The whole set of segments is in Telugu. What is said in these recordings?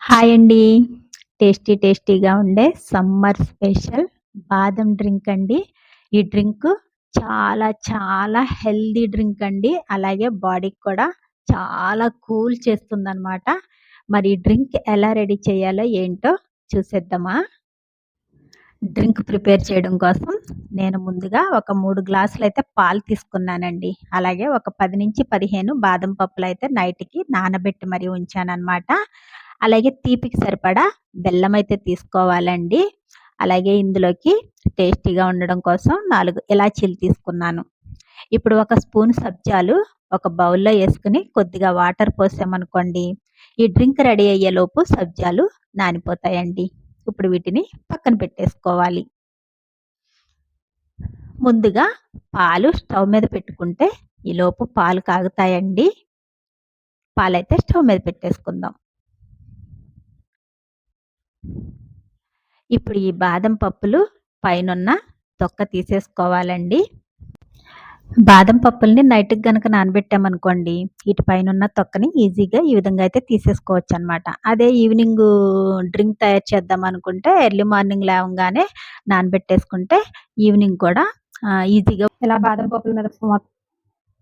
హాయ్ అండి. టేస్టీగా ఉండే సమ్మర్ స్పెషల్ బాదం డ్రింక్ అండి. ఈ డ్రింక్ చాలా హెల్తీ డ్రింక్ అండి. అలాగే బాడీకి కూడా చాలా కూల్ చేస్తుందనమాట. మరి ఈ డ్రింక్ ఎలా రెడీ చేయాలో ఏంటో చూసేద్దామా? డ్రింక్ ప్రిపేర్ చేయడం కోసం నేను ముందుగా ఒక 3 గ్లాసులైతే పాలు తీసుకున్నానండి. అలాగే ఒక 10-15 బాదం పప్పులైతే నైట్‌కి నానబెట్టి మరి ఉంచాననమాట. అలాగే తీపికి సరిపడా బెల్లమైతే తీసుకోవాలండి. అలాగే ఇందులోకి టేస్టీగా ఉండడం కోసం 4 ఇలాచీలు తీసుకున్నాను. ఇప్పుడు ఒక స్పూన్ సబ్జాలు ఒక బౌల్‌లో యేసుకొని కొద్దిగా వాటర్ పోసామనుకోండి, ఈ డ్రింక్ రెడీ అయ్యేలోపు సబ్జాలు నానిపోతాయండి. ఇప్పుడు వీటిని పక్కన పెట్టేసుకోవాలి. ముందుగా పాలు స్టవ్ మీద పెట్టుకుంటే ఈలోపు పాలు కాగుతాయండి. పాలైతే స్టవ్ మీద పెట్టేసుకుందాం. ఇప్పుడు ఈ బాదం పప్పులు పైనున్న తొక్క తీసేసుకోవాలండి. బాదం పప్పుల్ని నైట్‌కి గనక నానబెట్టామనుకోండి, ఈటి పైనున్న తొక్కని ఈజీగా ఈ విధంగా అయితే తీసేసుకోవచ్చనమాట. అదే ఈవినింగు డ్రింక్ తయారు చేద్దామనుకుంటే ఎర్లీ మార్నింగ్ లేవంగానే నానబెట్టేసుకుంటే ఈవినింగ్ కూడా ఈజీగా ఇలా బాదం పప్పుల మీద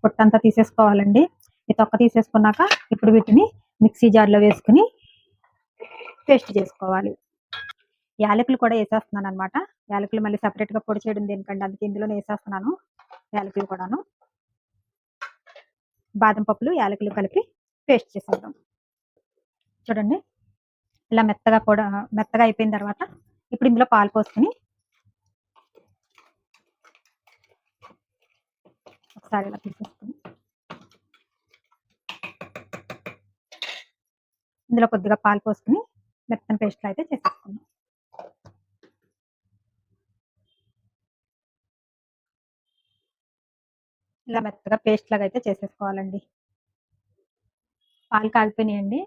పొట్టంతా తీసేసుకోవాలండి. ఈ తొక్క తీసేసుకున్నాక ఇప్పుడు వీటిని మిక్సీ జార్లో వేసుకుని పేస్ట్ చేసుకోవాలి. యాలకులు కూడా వేసేస్తున్నాను అనమాట. యాలకులు మళ్ళీ సపరేట్గా పొడి చేయడం దేనికండి, అందుకే ఇందులోనే వేసేస్తున్నాను యాలకులు కూడాను. బాదం పప్పులు యాలకులు కలిపి పేస్ట్ చేసేద్దాం. చూడండి ఇలా మెత్తగా అయిపోయిన తర్వాత ఇప్పుడు ఇందులో పాలు పోసుకుని ఒకసారి ఇలా తీసేసుకుని ఇందులో కొద్దిగా పాలు పోసుకుని మెత్తని పేస్ట్లు అయితే చేసేసుకున్నాం. ఇలా మెత్తగా పేస్ట్ లాగా అయితే చేసేసుకోవాలండి. పాలు కాగిపోయినాయండి.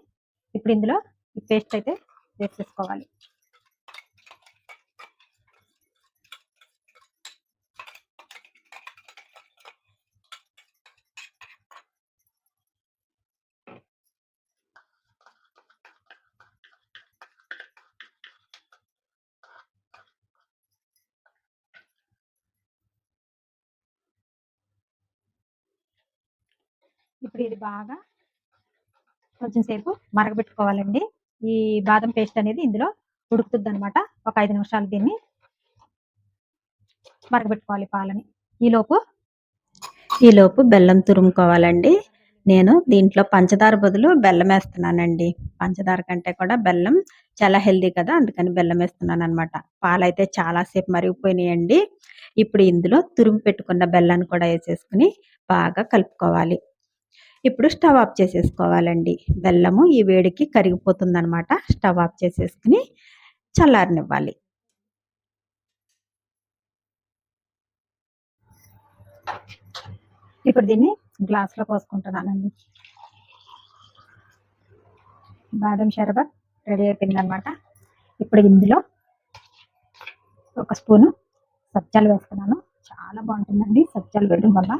ఇప్పుడు ఇందులో ఈ పేస్ట్ అయితే వేసేసుకోవాలి. ఇప్పుడు ఇది బాగా కొంచెం సేపు మరగబెట్టుకోవాలండి. ఈ బాదం పేస్ట్ అనేది ఇందులో ఉడుకుతుంది అనమాట. ఒక 5 నిమిషాలు దీన్ని మరగబెట్టుకోవాలి పాలని. ఈలోపు బెల్లం తురుముకోవాలండి. నేను దీంట్లో పంచదార బదులు బెల్లం వేస్తున్నానండి. పంచదార కంటే కూడా బెల్లం చాలా హెల్తీ కదా, అందుకని బెల్లం వేస్తున్నాననమాట. పాలైతే చాలా సేపు మరిగిపోయినాయండి. ఇప్పుడు ఇందులో తురుము పెట్టుకున్న బెల్లాన్ని కూడా వేసేసుకుని బాగా కలుపుకోవాలి. ఇప్పుడు స్టవ్ ఆఫ్ చేసేసుకోవాలండి. బెల్లము ఈ వేడికి కరిగిపోతుందనమాట. స్టవ్ ఆఫ్ చేసేసుకుని చల్లారనివ్వాలి. ఇప్పుడు దీన్ని గ్లాస్లో పోసుకుంటున్నానండి. బాదం షర్బత్ రెడీ అయిపోయింది అనమాట. ఇప్పుడు ఇందులో ఒక స్పూను సబ్జాలు వేస్తున్నాను. చాలా బాగుంటుందండి సబ్జాలు వేయడం వల్ల.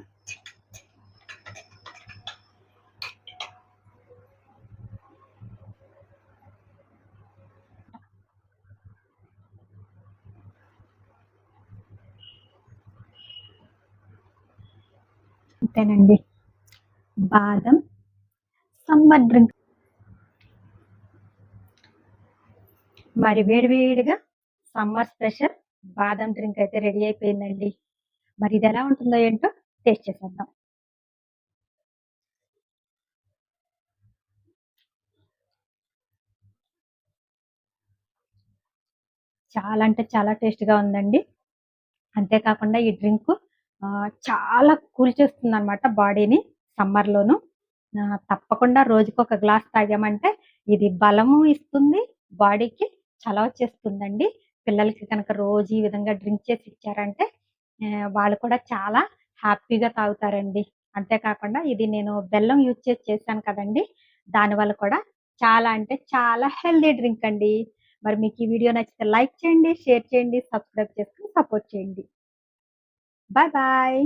అంతేనండి, బాదం సమ్మర్ డ్రింక్ మరి వేడివేడిగా సమ్మర్ స్పెషల్ బాదం డ్రింక్ అయితే రెడీ అయిపోయిందండి. మరి ఇది ఎలా ఉంటుందో ఏంటో టేస్ట్ చేసేద్దాం. చాలా అంటే చాలా టేస్ట్గా ఉందండి. అంతేకాకుండా ఈ డ్రింక్ చాలా కూల్ చేస్తుంది అనమాట బాడీని సమ్మర్లోను. తప్పకుండా రోజుకి ఒక గ్లాస్ తాగామంటే ఇది బలము ఇస్తుంది, బాడీకి చలవ చేస్తుందండి. పిల్లలకి కనుక రోజు ఈ విధంగా డ్రింక్ చేసి ఇచ్చారంటే వాళ్ళు కూడా చాలా హ్యాపీగా తాగుతారండి. అంతేకాకుండా ఇది నేను బెల్లం యూజ్ చేసి చేశాను కదండి, దానివల్ల కూడా చాలా అంటే చాలా హెల్దీ డ్రింక్ అండి. మరి మీకు ఈ వీడియో నచ్చితే లైక్ చేయండి, షేర్ చేయండి, సబ్స్క్రైబ్ చేసుకుని సపోర్ట్ చేయండి. Bye bye.